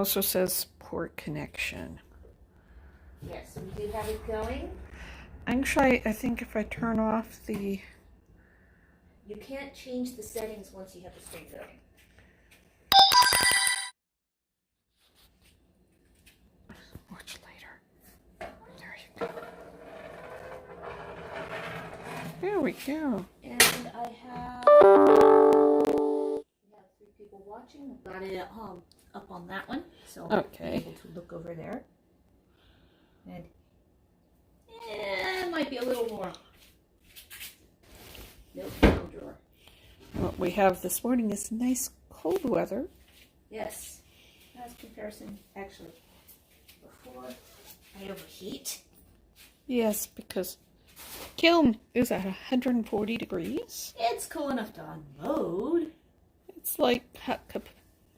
also says poor connection. Yes, we do have it going. Actually, I think if I turn off the... You can't change the settings once you have the stream going. Watch later. There you go. There we go. And I have... We have 3 people watching. I've got it up on that one. So I'll be able to look over there. And it might be a little more. Nope, no drawer. What we have this morning is nice cold weather. Yes. Nice comparison, actually. Before I overheat. Yes, because kiln is at 140 degrees. It's cool enough to unload. It's like hot cup,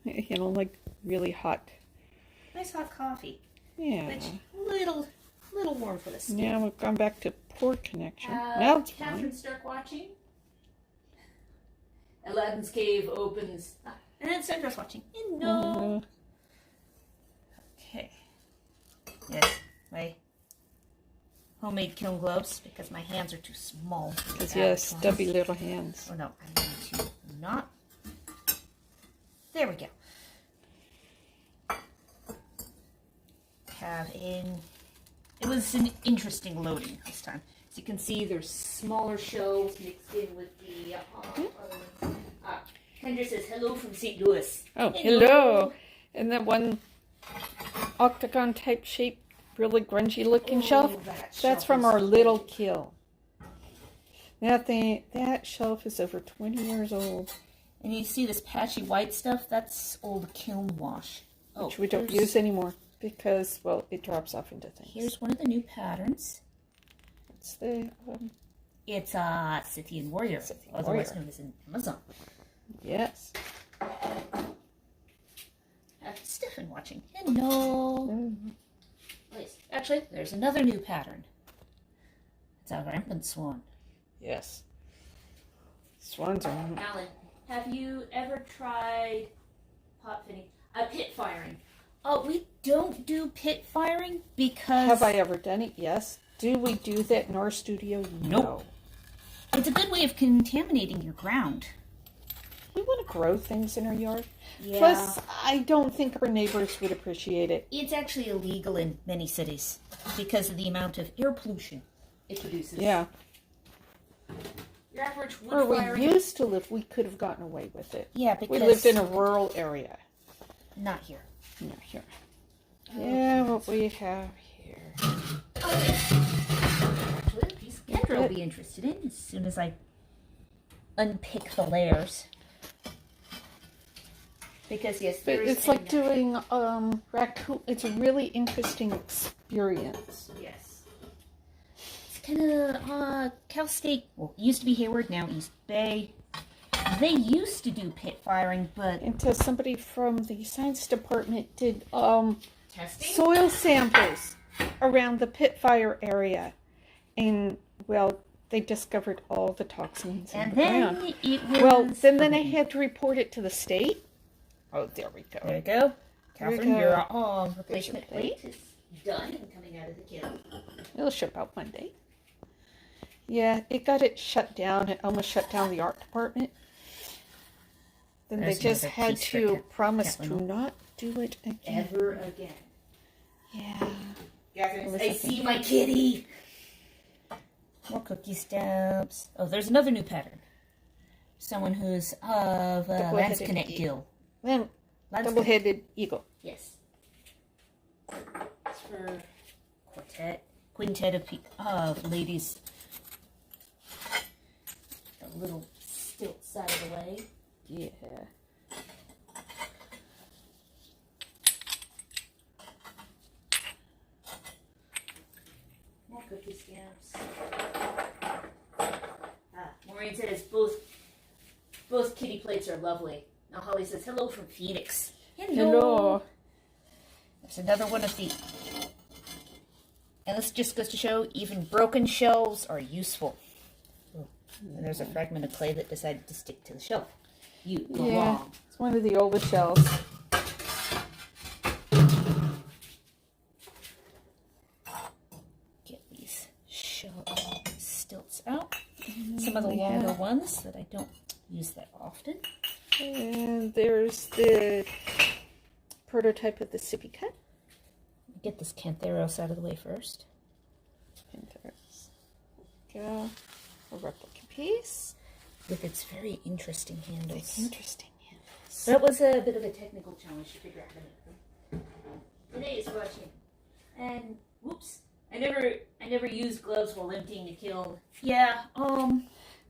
like really hot. Nice hot coffee. Yeah. Which little warm for the skin. Yeah, we've gone back to poor connection. Now it's Catherine fine. Stark watching. Aladdin's Cave opens. And then Sandra's watching. And no. Okay. Yes, my homemade kiln gloves because my hands are too small. Because yes, stubby little hands. Oh no, I need to not. There we go. It was an interesting loading this time. As you can see, there's smaller shelves mixed in with the Kendra says hello from St. Louis. Oh, hello. And that one octagon type shape, really grungy looking shelf, that's from our little kiln. That shelf is over 20 years old. And you see this patchy white stuff? That's old kiln wash. Which we don't use anymore because, well, it drops off into things. Here's one of the new patterns. It's the... It's Scythian Warrior, otherwise known as an Amazon. Yes. Stefan watching. Hello. Actually, there's another new pattern. It's a rampant swan. Yes. Swans are... Alan, have you ever tried pit firing? Oh, we don't do pit firing because... Have I ever done it? Yes. Do we do that in our studio? No. It's a good way of contaminating your ground. We want to grow things in our yard. Yeah. Plus, I don't think our neighbors would appreciate it. It's actually illegal in many cities because of the amount of air pollution it produces. Yeah. Your average wood Where firing... we used to live, we could have gotten away with it. Yeah, because... We lived in a rural area. Not here. Not here. Yeah, what we have here. Actually, a piece Kendra will be interested in as soon as I unpick the layers. Because, yes, but it's like doing raccoon. It's a really interesting experience. Yes. It's kind of Cal State, well, it used to be Hayward, now East Bay. They used to do pit firing, but... Until somebody from the science department did testing? Soil samples around the pit fire area. And, well, they discovered all the toxins in the ground. And then it was... Well, then they had to report it to the state. Oh, there we go. There you go. Catherine, your replacement plate is done and coming out of the kiln. It'll ship out Monday. Yeah, it got it shut down. It almost shut down the art department. Then they just had to promise to not do it again. Ever again. Yeah. Catherine, I see my kitty. More cookie stamps. Oh, there's another new pattern. Someone who's of Landsconnect Guild. Then, double-headed eagle. Yes. It's for quintet of ladies. The little stilt side of the way. Yeah. More cookie stamps. Maureen says both kitty plates are lovely. Now Holly says hello from Phoenix. Hello. There's another one of the... And this just goes to show even broken shelves are useful. And there's a fragment of clay that decided to stick to the shelf. You go wrong. It's one of the oldest shells. some of the longer ones that I don't use that often. And there's the prototype of the sippy cup. Get this Cantheros out of the way first. Cantheros. Go. A replica piece. With its very interesting handles. Interesting handles. That was a bit of a technical challenge to figure out how to make them. Today's watching. And whoops. I never used gloves while emptying a kiln. Yeah,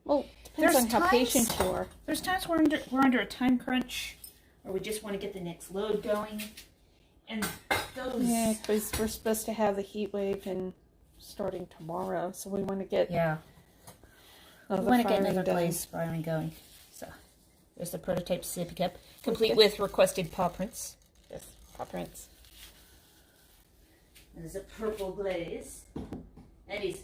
well, depends on how patient you are. There's times we're under a time crunch, or we just want to get the next load going. And those... Yeah, because we're supposed to have the heat wave starting tomorrow, so we want to get... Yeah. We want to get another glaze firing going. So, there's the prototype sippy cup, complete with requested paw prints. Yes, paw prints. There's a purple glaze. And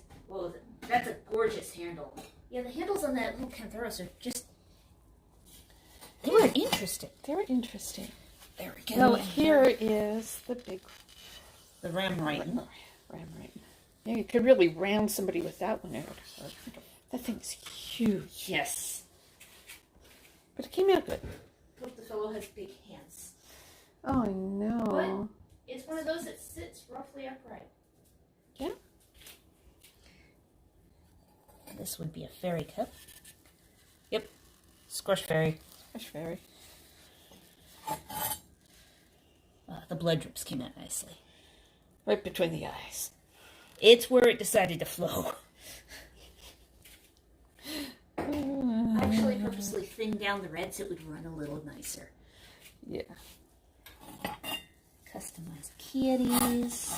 that's a gorgeous handle. Yeah, the handles on that little Cantheros are just... They were interesting. They're interesting. There we Now, go. here is the big... The Ramrighten. Ramrighten. Yeah, you could really ram somebody with that one out. That thing's huge. Yes. But it came out good. Hope the fellow has big hands. Oh, no. But it's one of those that sits roughly upright. Yeah. This would be a fairy cup. Yep. Squash fairy. Squash fairy. The blood drips came out nicely. Right between the eyes. It's where it decided to flow. I actually purposely thinned down the red so it would run a little nicer. Yeah. Customized kitties.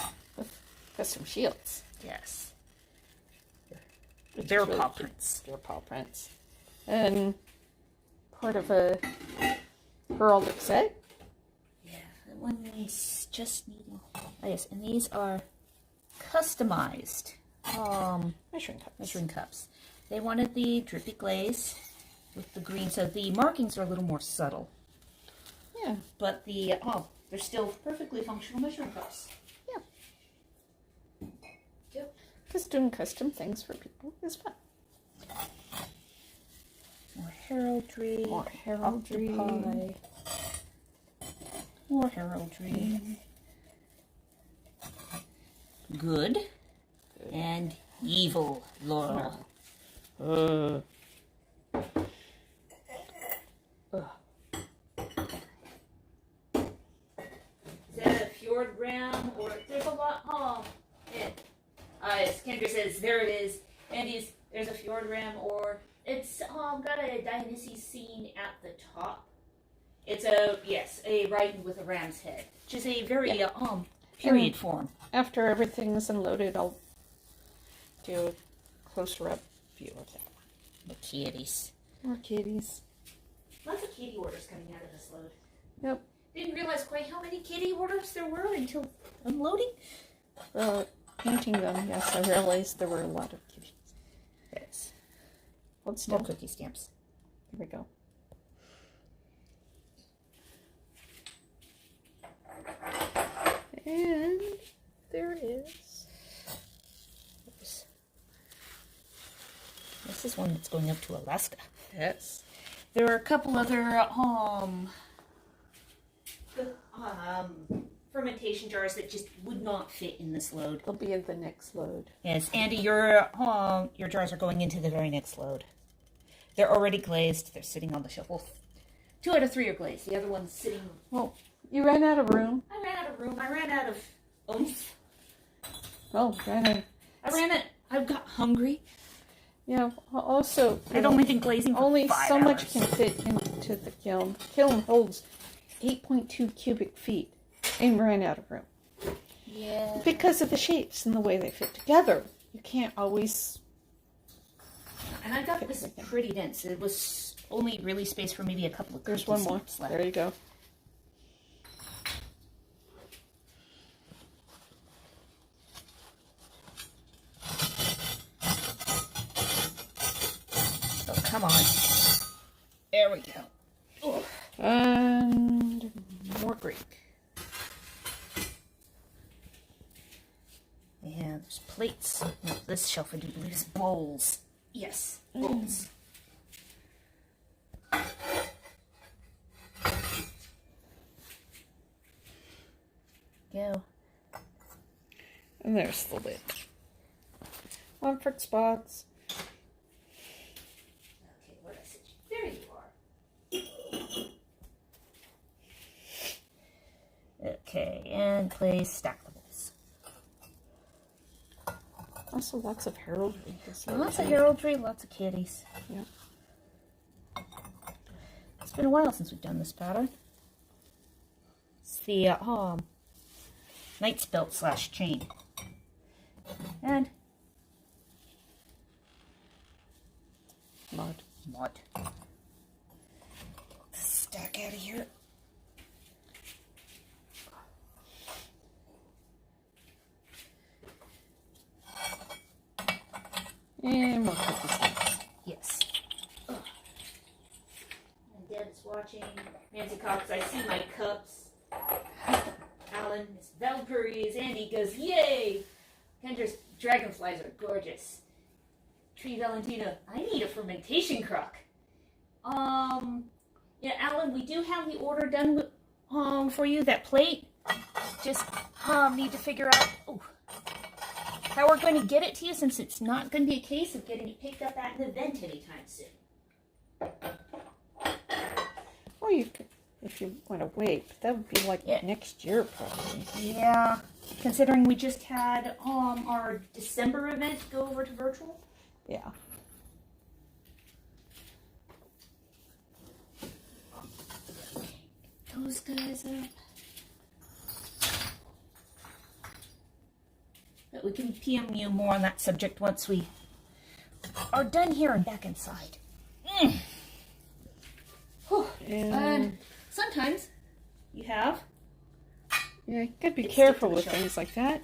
Custom shields. Yes. Bear paw cute. prints. Bear paw prints. And part of a heraldic set. Yeah, that one's just needing... Oh yes, and these are customized measuring cups. They wanted the drippy glaze with the green, so the markings are a little more subtle. Yeah. But they're still perfectly functional measuring cups. Yeah. Yep. Because doing custom things for people is fun. More heraldry. More heraldry. Octopi. More heraldry. Good. And evil Laurel. Is that a Fjord Ram or there's a lot? As Kendra says, there it is. Andy's there's a Fjord Ram or it's got a Dionysus scene at the top. It's a Raiden with a ram's head, which is a very period form. After everything's unloaded, I'll do a closer up view of that one. The kitties. More kitties. Lots of kitty orders coming out of this load. Yep. Didn't realize quite how many kitty orders there were until unloading. Painting them, yes, I realized there were a lot of kitties. Yes. Hold More still. cookie stamps. Here we go. And there is. This is one that's going up to Alaska. Yes. There are a couple other fermentation jars that just would not fit in this load. They'll be in the next load. Yes, Andy, your jars are going into the very next load. They're already glazed. They're sitting on the shelf. Well, 2 out of 3 are glazed. The other one's sitting. Well, you ran out of room. I ran out of room. I ran out of oomph. Oh, I got hungry. Yeah. Also, I'd only been glazing for only 5 so hours. much can fit into the kiln. The kiln holds 8.2 cubic feet, and we ran out of room. Yeah. Because of the shapes and the way they fit together, you can't always. And I got this pretty dense. It was only really space for maybe a couple of. There's one more. Left. There you go. Oh, come on. There we go. Ooh. And more Greek. And there's plates. No, this shelf I do believe is bowls. Yes, bolts. Go. And there's the lid. Comfort spots. Okay, where is it? There you are. Okay, and place stackables. Also, lots of heraldry. Lots of heraldry, lots of kitties. Yeah. It's been a while since we've done this pattern. It's the knight's belt / chain. And Mud. mud. Stack out of here. And more cookie stamps. Yes. Ugh. And Deb is watching. Nancy Cox, I see my cups. Alan, Miss Valkyries, Andy goes, yay! Kendra's dragonflies are gorgeous. Tree Valentina, I need a fermentation crock. Yeah, Alan, we do have the order done for you, that plate. Just need to figure out how we're going to get it to you, since it's not going to be a case of getting it picked up at an event anytime soon. Or you could, if you want to wait, but that would be like next year probably. Yeah, considering we just had our December event go over to virtual. Yeah. Those guys up. But we can PM you more on that subject once we are done here and back inside. And sometimes you have. Yeah, you gotta be careful with things like that.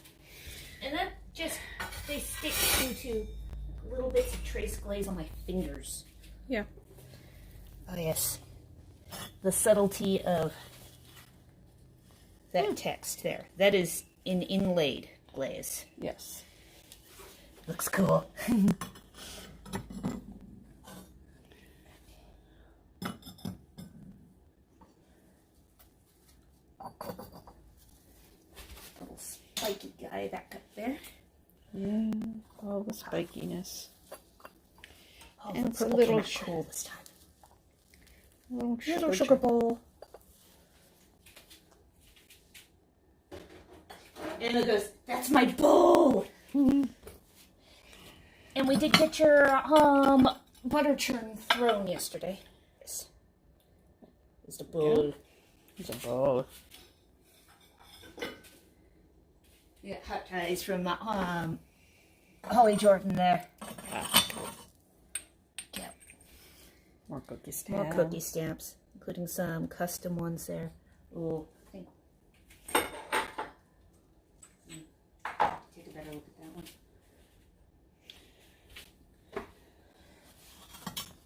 And that just, they stick due to little bits of trace glaze on my fingers. Yeah. Oh yes. The subtlety of that text there. That is an inlaid glaze. Yes. Looks cool. Little spiky guy back up there. Yeah, all the spikiness. Oh, And the it's a purple little came out cool this time. Little Sugar bowl. Emma goes, that's my bowl! And we did get your butter churn thrown yesterday. This is the bowl. It's a bowl. We got hot ties from Holly Jordan there. Yep. More cookie stamps. More cookie stamps, including some custom ones there. Ooh. Take a better look at that one.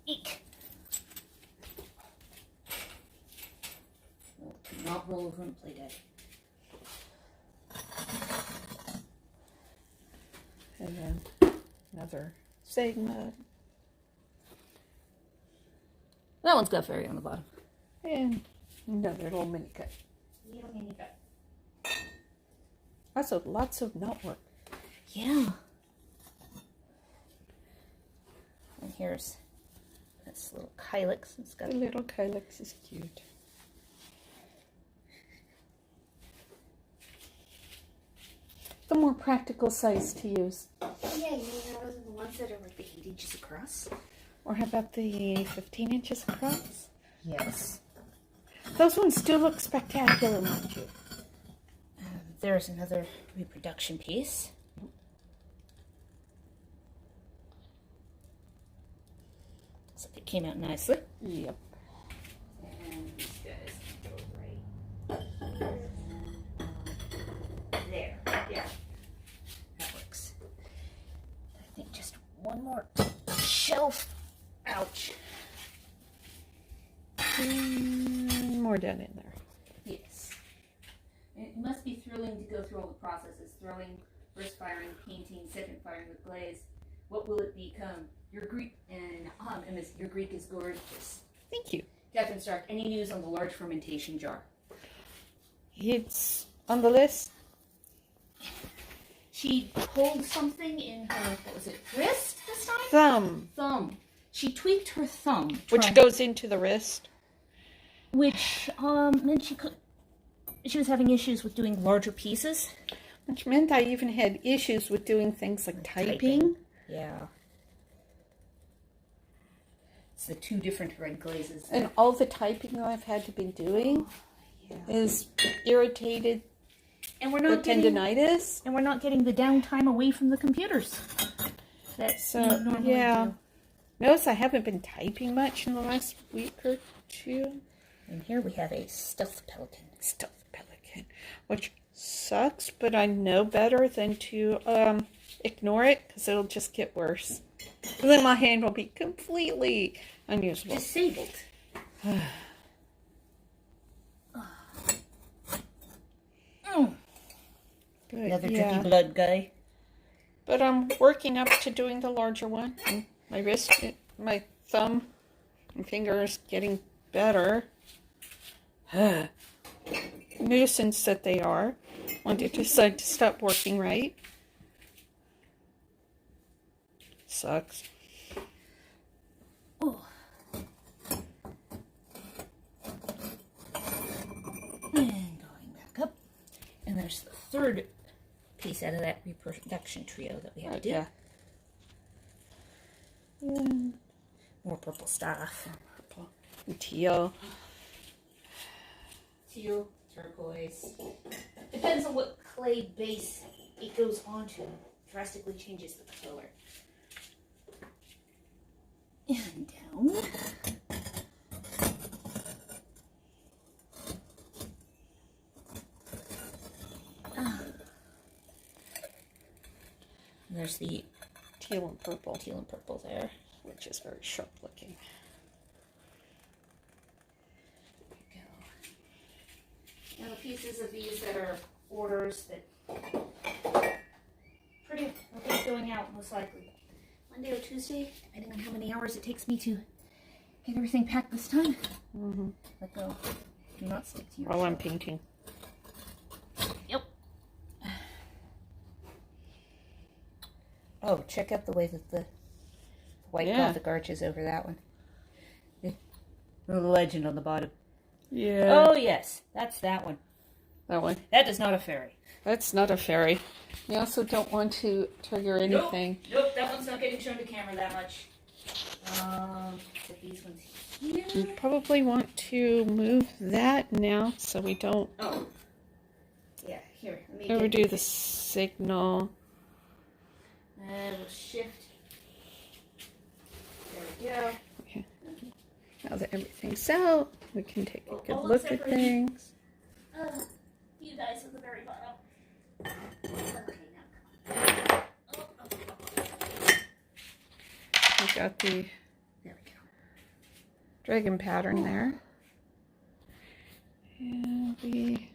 Eek. Well, not roll over and play dead. And then another Sigma. That one's got fairy on the bottom. And another little mini cut. Little mini cut. Also, lots of knotwork. Yeah. And here's this little Kylix. It's got The little Kylix is cute. The more practical size to use. Yeah, you mean those are the ones that are like the 8 inches across? Or how about the 15 inches across? Yes. Those ones do look spectacular, mind you. There's another reproduction piece. So they came out nicely. Yep. And these guys go right there. Yeah. That works. I think just one more shelf. Ouch. More down in there. Yes. It must be thrilling to go through all the processes. Throwing, first firing, painting, second firing with glaze. What will it become? Your Greek your Greek is gorgeous. Thank you. Catherine Stark, any news on the large fermentation jar? It's on the list. She pulled something in her, what was it, wrist this time? Thumb. She tweaked her thumb. Which goes into the wrist. Which, meant she was having issues with doing larger pieces. Which meant I even had issues with doing things like typing. Yeah. It's the two different red glazes. And all the typing that I've had to be doing is irritated. And we're not tendinitis. And we're not getting the downtime away from the computers. That's normally do. Notice I haven't been typing much in the last week or two. And here we have a stealth pelican. Which sucks, but I know better than to ignore it because it'll just get worse. And then my hand will be completely unusable. Disabled. Good, another drippy blood guy. But I'm working up to doing the larger one. And my wrist, my thumb and finger is getting better. Nuisance that they are when they decide to stop working right. Sucks. Oh. And going back up. And there's the third piece out of that reproduction trio that we have to do. Yeah. More purple stuff. Purple and teal. Teal, turquoise. Depends on what clay base it goes onto. Drastically changes the color. And down. And there's the Teal and purple. Teal and purple there. Which is very sharp looking. There we go. Now the pieces of these that are orders that pretty okay going out most likely Monday or Tuesday, depending on how many hours it takes me to get everything packed this time. Let go. Do not stick to your While I'm painting. Yep. Oh, check out the way that the white Gothic arch is over that one. The legend on the bottom. Yeah. Oh, yes. That's that one. That one. That is not a fairy. That's not a fairy. You also don't want to trigger anything. Nope, that one's not getting shown to camera that much. But these ones here. You probably want to move that now so we don't Oh. Yeah, here. Let me overdo the signal. And we'll shift. There we go. Okay. Now that everything's out, we can take a good All look except at for things. You guys at the very bottom. Okay, now come on. We got the There we go. dragon pattern there. And the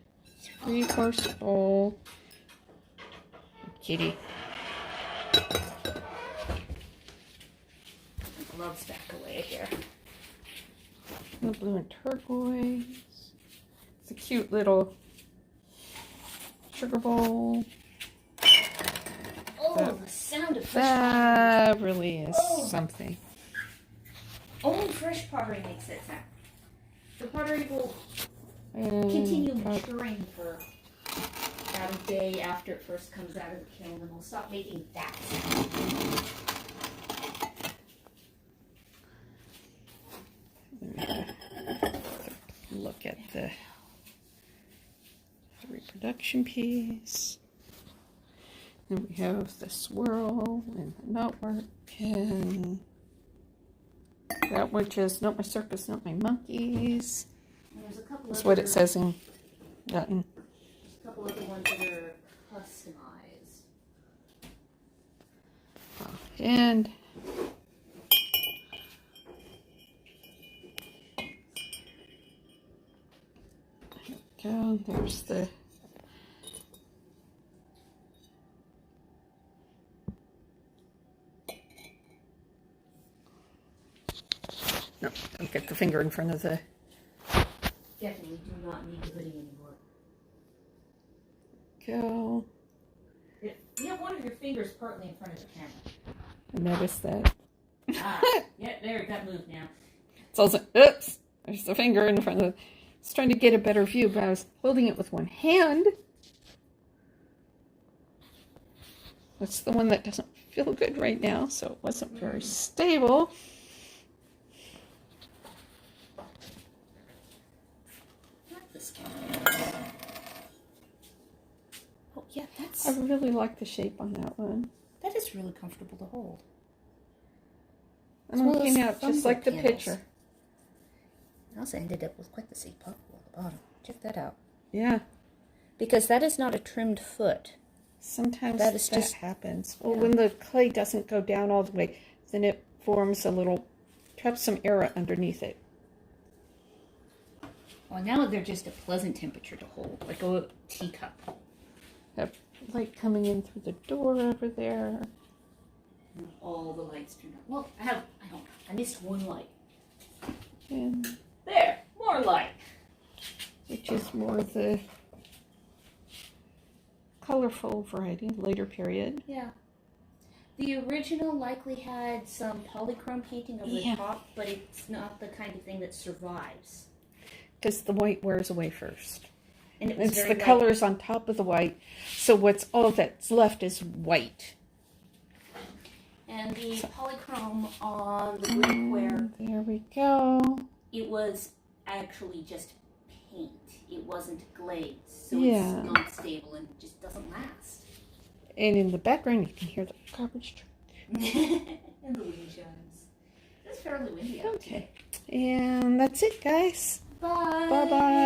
3-horse bowl. Kitty. Gloves back away here. The blue and turquoise. It's a cute little sugar bowl. Oh, the sound of fresh pottery. That really is something. Only fresh pottery makes that sound. The pottery will And continue maturing for about a day after it first comes out of the kiln, and we'll stop making that sound. look at the reproduction piece. And we have the swirl and the knotwork and that which is not my circus, not my monkeys. And there's a couple That's other, what it says in Latin. There's a couple other ones that are customized. And go. There's the Don't get the finger in front of the... Definitely do not need the hoodie anymore. Go. You have one of your fingers partly in front of the camera. I noticed that. Ah, yeah, there, it got moved now. It's also, oops, there's the finger in front of the... I was trying to get a better view, but I was holding it with one hand. That's the one that doesn't feel good right now, so it wasn't very stable. Not this camera. Oh, yeah, I really like the shape on that one. that is really comfortable to hold. And it came out just like the picture. I also ended up with quite the seat pocket on the bottom. Check that out. Yeah. Because that is not a trimmed foot. Sometimes that that happens. Well, when the clay doesn't go down all the way, then it forms a little, traps some air underneath it. Well, now they're just a pleasant temperature to hold, like a teacup. Have light coming in through the door over there. And all the lights turned on. Well, I missed one light. And There, more light. which is more the colorful variety, later period. Yeah. The original likely had some polychrome painting over the top, but it's not the kind of thing that survives. Because the white wears away first. And it was It's very the light. colors on top of the white. So what's all that's left is white. And the polychrome on the Greekware, There we go. it was actually just paint. It wasn't glaze, so Yeah. it's not stable and just doesn't last. And in the background, you can hear the garbage truck. And the wind chimes. It's fairly windy out Okay. And that's it, guys. today. Bye. Bye-bye.